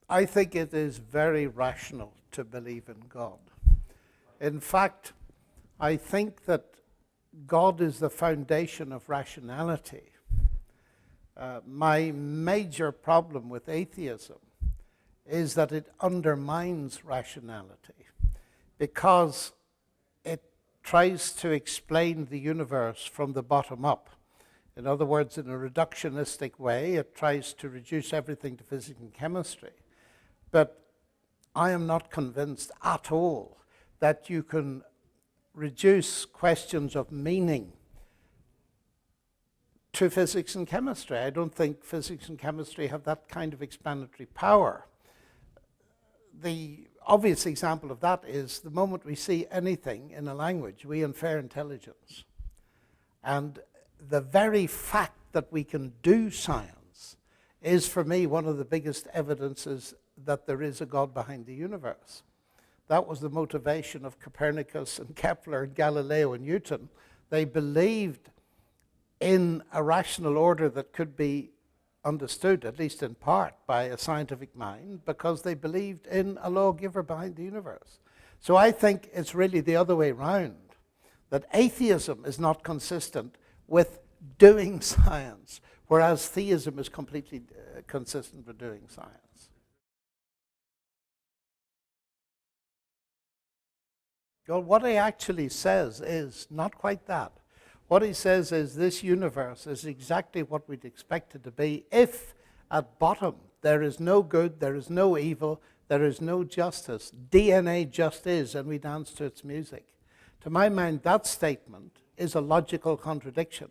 I think it is very rational to believe in God. In fact, I think that God is the foundation of rationality. My major problem with atheism is that it undermines rationality because it tries to explain the universe from the bottom up. In other words, in a reductionistic way, it tries to reduce everything to physics and chemistry. But I am not convinced at all that you can reduce questions of meaning to physics and chemistry. I don't think physics and chemistry have that kind of explanatory power. The obvious example of that is the moment we see anything in a language, we infer intelligence. And the very fact that we can do science is, for me, one of the biggest evidences that there is a God behind the universe. That was the motivation of Copernicus and Kepler and Galileo and Newton. They believed in a rational order that could be understood, at least in part, by a scientific mind, because they believed in a lawgiver behind the universe. So I think it's really the other way around, that atheism is not consistent with doing science, whereas theism is completely consistent with doing science. Well, what he actually says is not quite that. What he says is this universe is exactly what we'd expect it to be if, at bottom, there is no good, there is no evil, there is no justice. DNA just is, and we dance to its music. To my mind, that statement is a logical contradiction.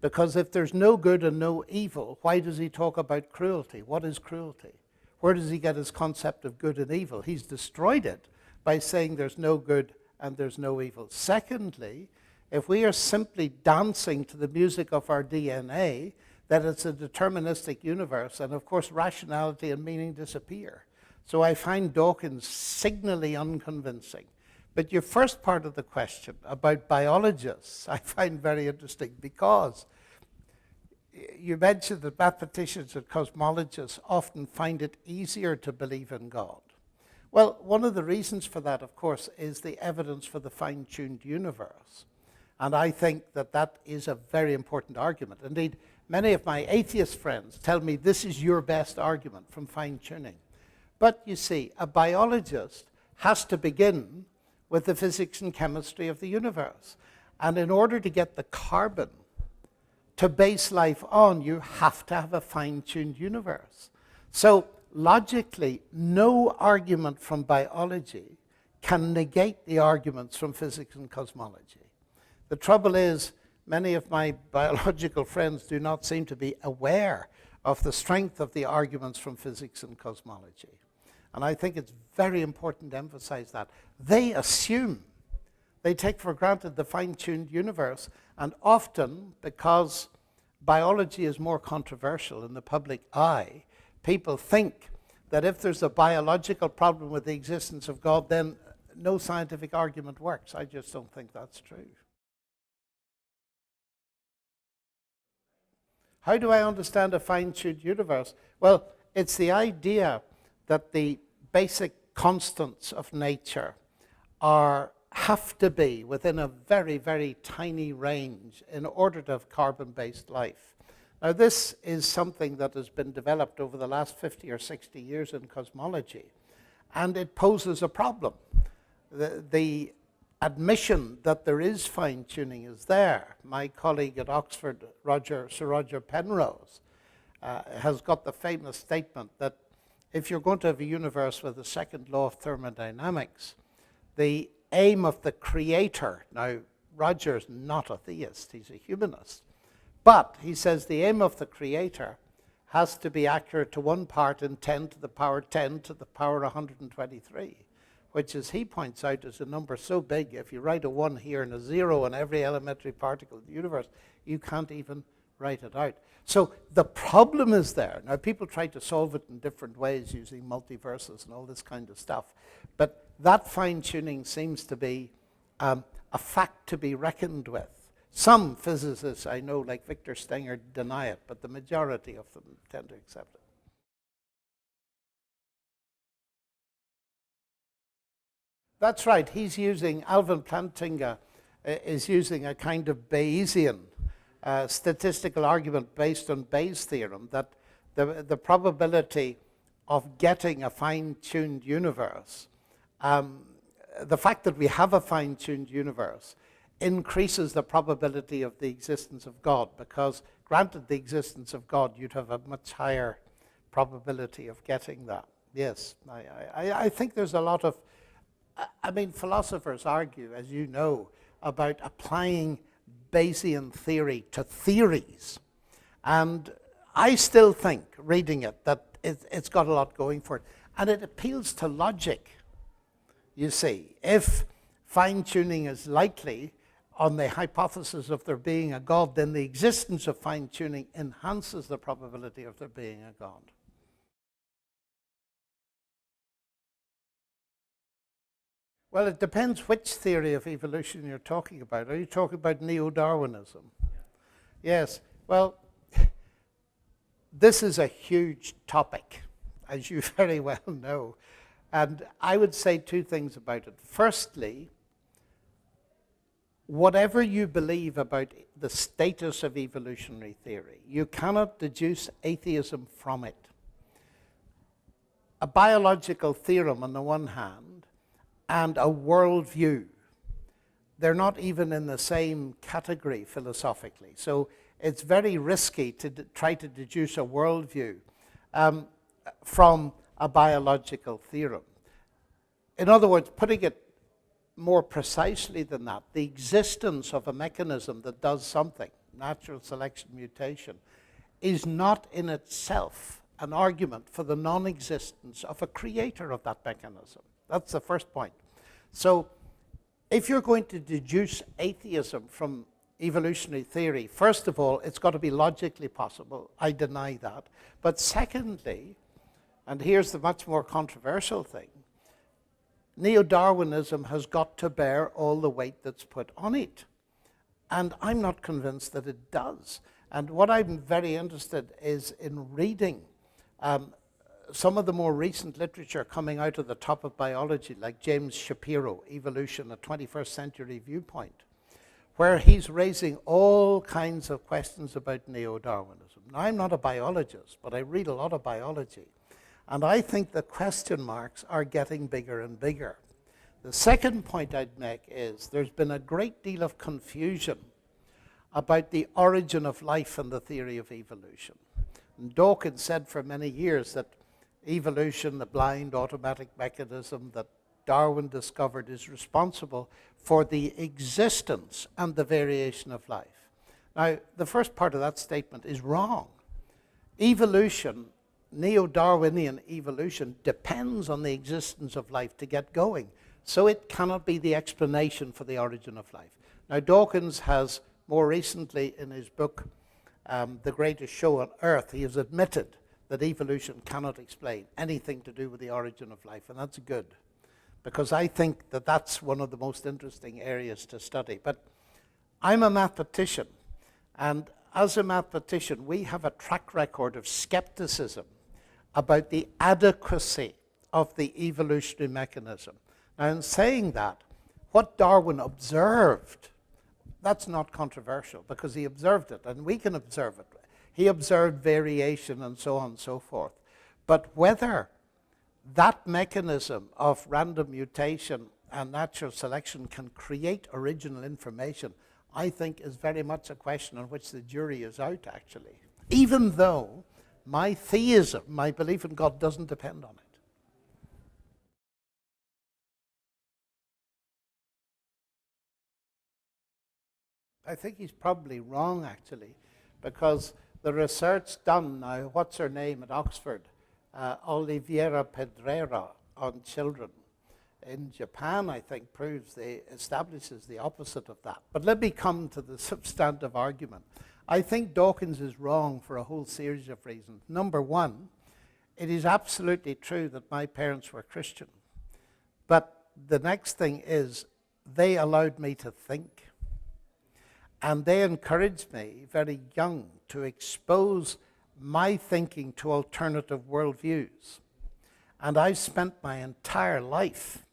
Because if there's no good and no evil, why does he talk about cruelty? What is cruelty? Where does he get his concept of good and evil? He's destroyed it by saying there's no good and there's no evil. Secondly, if we are simply dancing to the music of our DNA, then it's a deterministic universe, and of course rationality and meaning disappear. So I find Dawkins signally unconvincing. But your first part of the question about biologists, I find very interesting because you mentioned that mathematicians and cosmologists often find it easier to believe in God. Well, one of the reasons for that, of course, is the evidence for the fine-tuned universe. And I think that that is a very important argument. Indeed, many of my atheist friends tell me this is your best argument from fine-tuning. But you see, a biologist has to begin with the physics and chemistry of the universe. And in order to get the carbon to base life on, you have to have a fine-tuned universe. So logically, no argument from biology can negate the arguments from physics and cosmology. The trouble is, many of my biological friends do not seem to be aware of the strength of the arguments from physics and cosmology. And I think it's very important to emphasize that. They assume, they take for granted the fine-tuned universe, and often, because biology is more controversial in the public eye, people think that if there's a biological problem with the existence of God, then no scientific argument works. I just don't think that's true. How do I understand a fine-tuned universe? Well, it's the idea that the basic constants of nature have to be within a very, very tiny range in order to have carbon-based life. Now, this is something that has been developed over the last 50 or 60 years in cosmology, and it poses a problem. The admission that there is fine-tuning is there. My colleague at Oxford, Sir Roger Penrose, has got the famous statement that if you're going to have a universe with the second law of thermodynamics, the aim of the creator, now Roger's not a theist, he's a humanist, but he says the aim of the creator has to be accurate to 1 part in 10 to the power 10 to the power 123, which, as he points out, is a number so big, if you write a 1 here and a 0 on every elementary particle of the universe, you can't even write it out. So the problem is there. Now, people try to solve it in different ways using multiverses and all this kind of stuff, but that fine-tuning seems to be a fact to be reckoned with. Some physicists I know, like Victor Stenger, deny it, but the majority of them tend to accept it. That's right. Alvin Plantinga is using a kind of Bayesian statistical argument based on Bayes' theorem that the probability of getting a fine-tuned universe, the fact that we have a fine-tuned universe increases the probability of the existence of God, because granted the existence of God, you'd have a much higher probability of getting that. Yes, I think there's a lot of, philosophers argue, as you know, about applying Bayesian theory to theories. And I still think, reading it, that it's got a lot going for it. And it appeals to logic, you see. If fine-tuning is likely on the hypothesis of there being a God, then the existence of fine-tuning enhances the probability of there being a God. Well, it depends which theory of evolution you're talking about. Are you talking about neo-Darwinism? Yes. Well, this is a huge topic, as you very well know. And I would say two things about it. Firstly, whatever you believe about the status of evolutionary theory, you cannot deduce atheism from it. A biological theorem on the one hand, and a worldview, they're not even in the same category philosophically. So it's very risky to try to deduce a worldview from a biological theorem. In other words, putting it more precisely than that, the existence of a mechanism that does something, natural selection, mutation, is not in itself an argument for the non-existence of a creator of that mechanism. That's the first point. So if you're going to deduce atheism from evolutionary theory, first of all, it's got to be logically possible. I deny that. But secondly, and here's the much more controversial thing, neo-Darwinism has got to bear all the weight that's put on it. And I'm not convinced that it does. And what I'm very interested is in reading some of the more recent literature coming out of the top of biology, like James Shapiro, Evolution, a 21st Century Viewpoint, where he's raising all kinds of questions about neo-Darwinism. Now, I'm not a biologist, but I read a lot of biology. And I think the question marks are getting bigger and bigger. The second point I'd make is there's been a great deal of confusion about the origin of life and the theory of evolution. And Dawkins said for many years that evolution, the blind automatic mechanism that Darwin discovered, is responsible for the existence and the variation of life. Now, the first part of that statement is wrong. Evolution, neo-Darwinian evolution, depends on the existence of life to get going. So it cannot be the explanation for the origin of life. Now, Dawkins has more recently in his book, The Greatest Show on Earth, he has admitted that evolution cannot explain anything to do with the origin of life, and that's good, because I think that that's one of the most interesting areas to study. But I'm a mathematician, and as a mathematician, we have a track record of skepticism about the adequacy of the evolutionary mechanism. Now, in saying that, what Darwin observed, that's not controversial, because he observed it, and we can observe it. He observed variation and so on and so forth. But whether that mechanism of random mutation and natural selection can create original information, I think is very much a question on which the jury is out, actually. Even though my theism, my belief in God, doesn't depend on it. I think he's probably wrong, actually, because the research done now, what's her name at Oxford, Oliveira Pedreira, on children in Japan, I think, establishes the opposite of that. But let me come to the substantive argument. I think Dawkins is wrong for a whole series of reasons. Number one, it is absolutely true that my parents were Christian. But the next thing is, they allowed me to think. And they encouraged me, very young, to expose my thinking to alternative worldviews. And I spent my entire life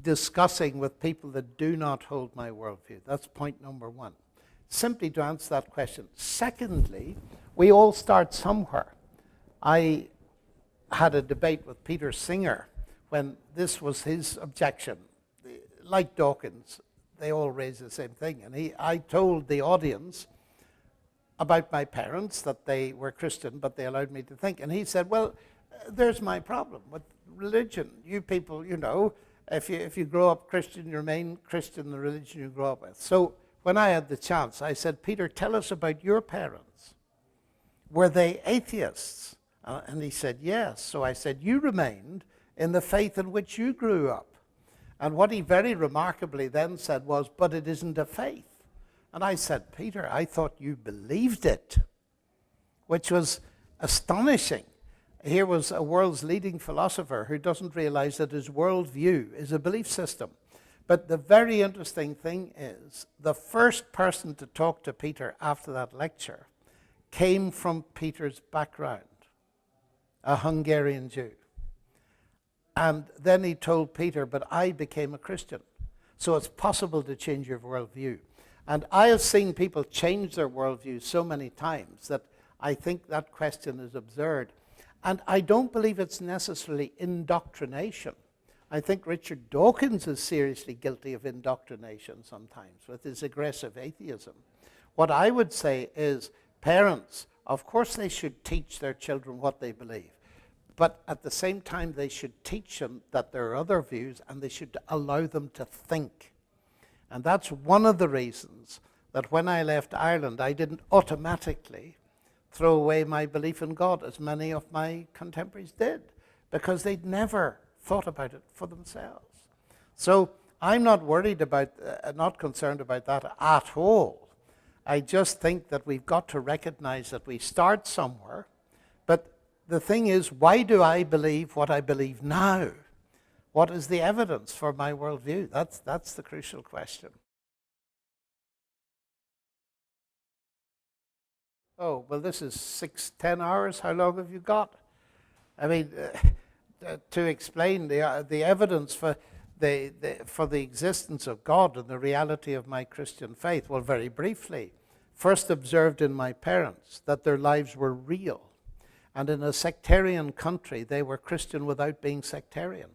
discussing with people that do not hold my worldview. That's point number one. Simply to answer that question. Secondly, we all start somewhere. I had a debate with Peter Singer when this was his objection. Like Dawkins, they all raise the same thing. And I told the audience about my parents, that they were Christian, but they allowed me to think. And he said, well, there's my problem with religion. You people, you know, if you grow up Christian, you remain Christian in the religion you grow up with. So when I had the chance, I said, Peter, tell us about your parents. Were they atheists? And he said, yes. So I said, you remained in the faith in which you grew up. And what he very remarkably then said was, but it isn't a faith. And I said, Peter, I thought you believed it, which was astonishing. Here was a world's leading philosopher who doesn't realize that his worldview is a belief system. But the very interesting thing is, the first person to talk to Peter after that lecture came from Peter's background, a Hungarian Jew. And then he told Peter, but I became a Christian. So it's possible to change your worldview. And I have seen people change their worldview so many times that I think that question is absurd. And I don't believe it's necessarily indoctrination. I think Richard Dawkins is seriously guilty of indoctrination sometimes with his aggressive atheism. What I would say is parents, of course they should teach their children what they believe. But at the same time, they should teach them that there are other views, and they should allow them to think. And that's one of the reasons that when I left Ireland, I didn't automatically throw away my belief in God, as many of my contemporaries did, because they'd never thought about it for themselves. So I'm not worried about, not concerned about that at all. I just think that we've got to recognize that we start somewhere, but the thing is, why do I believe what I believe now? What is the evidence for my worldview? That's the crucial question. Oh, well, this is 10 hours. How long have you got? I mean, to explain the evidence for the existence of God and the reality of my Christian faith, well, very briefly, first observed in my parents that their lives were real. And in a sectarian country, they were Christian without being sectarian.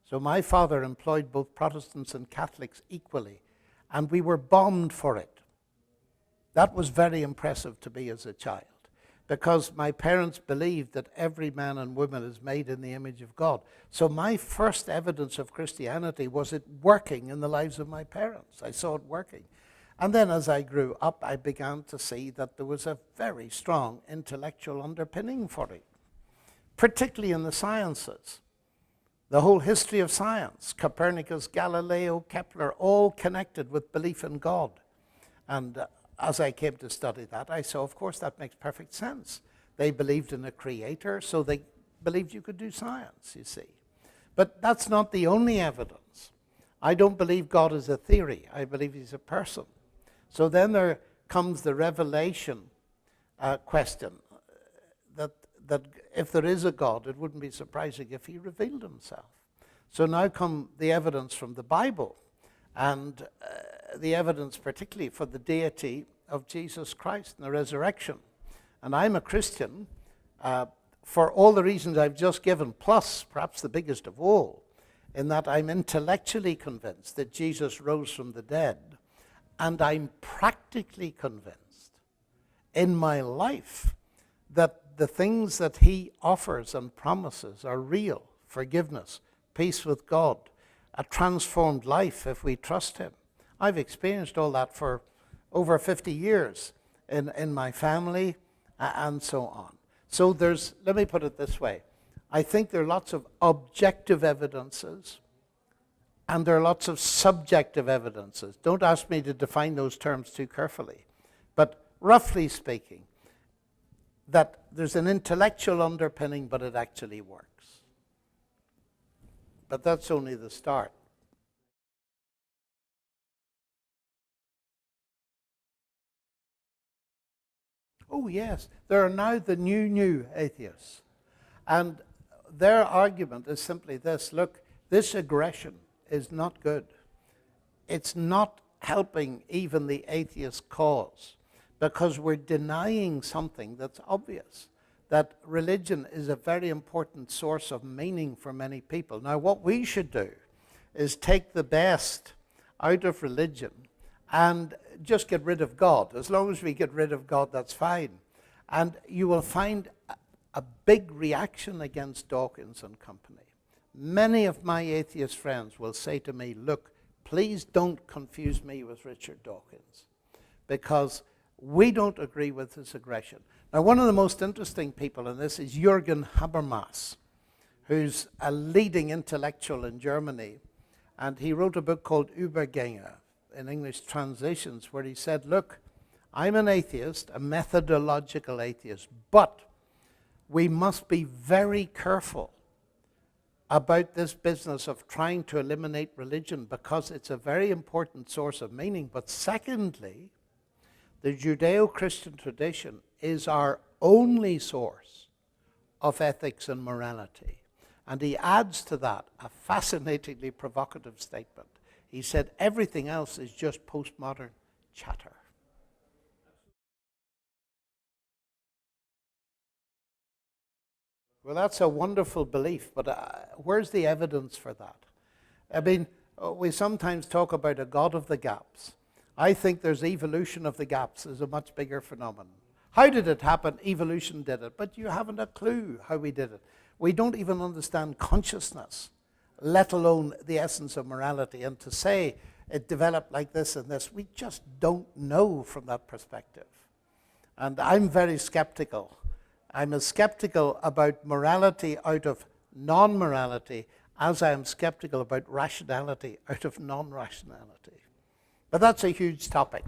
So my father employed both Protestants and Catholics equally, and we were bombed for it. That was very impressive to me as a child, because my parents believed that every man and woman is made in the image of God. So my first evidence of Christianity was it working in the lives of my parents. I saw it working. And then as I grew up, I began to see that there was a very strong intellectual underpinning for it, particularly in the sciences. The whole history of science, Copernicus, Galileo, Kepler, all connected with belief in God. And as I came to study that, I saw, of course, that makes perfect sense. They believed in a creator, so they believed you could do science, you see. But that's not the only evidence. I don't believe God is a theory. I believe he's a person. So then there comes the revelation question, that if there is a God, it wouldn't be surprising if he revealed himself. So now come the evidence from the Bible, and the evidence particularly for the deity of Jesus Christ and the resurrection. And I'm a Christian for all the reasons I've just given, plus perhaps the biggest of all, in that I'm intellectually convinced that Jesus rose from the dead, and I'm practically convinced in my life that the things that he offers and promises are real: forgiveness, peace with God, a transformed life if we trust him. I've experienced all that for over 50 years in my family and so on. So let me put it this way. I think there are lots of objective evidences and there are lots of subjective evidences. Don't ask me to define those terms too carefully. But roughly speaking, that there's an intellectual underpinning, but it actually works. But that's only the start. Oh yes, there are now the new atheists. And their argument is simply this: look, this aggression is not good. It's not helping even the atheist cause, because we're denying something that's obvious, that religion is a very important source of meaning for many people. Now, what we should do is take the best out of religion and just get rid of God. As long as we get rid of God, that's fine. And you will find a big reaction against Dawkins and company. Many of my atheist friends will say to me, look, please don't confuse me with Richard Dawkins, because we don't agree with his aggression. Now, one of the most interesting people in this is Jürgen Habermas, who's a leading intellectual in Germany, and he wrote a book called Übergänge, in English translations, where he said, look, I'm an atheist, a methodological atheist, but we must be very careful about this business of trying to eliminate religion, because it's a very important source of meaning. But secondly, the Judeo-Christian tradition is our only source of ethics and morality. And he adds to that a fascinatingly provocative statement. He said everything else is just postmodern chatter. Well, that's a wonderful belief, but where's the evidence for that? I mean, we sometimes talk about a God of the gaps. I think there's evolution of the gaps is a much bigger phenomenon. How did it happen? Evolution did it, but you haven't a clue how we did it. We don't even understand consciousness, let alone the essence of morality. And to say it developed like this and this, we just don't know from that perspective. And I'm very skeptical. I'm as skeptical about morality out of non-morality as I am skeptical about rationality out of non-rationality. But that's a huge topic.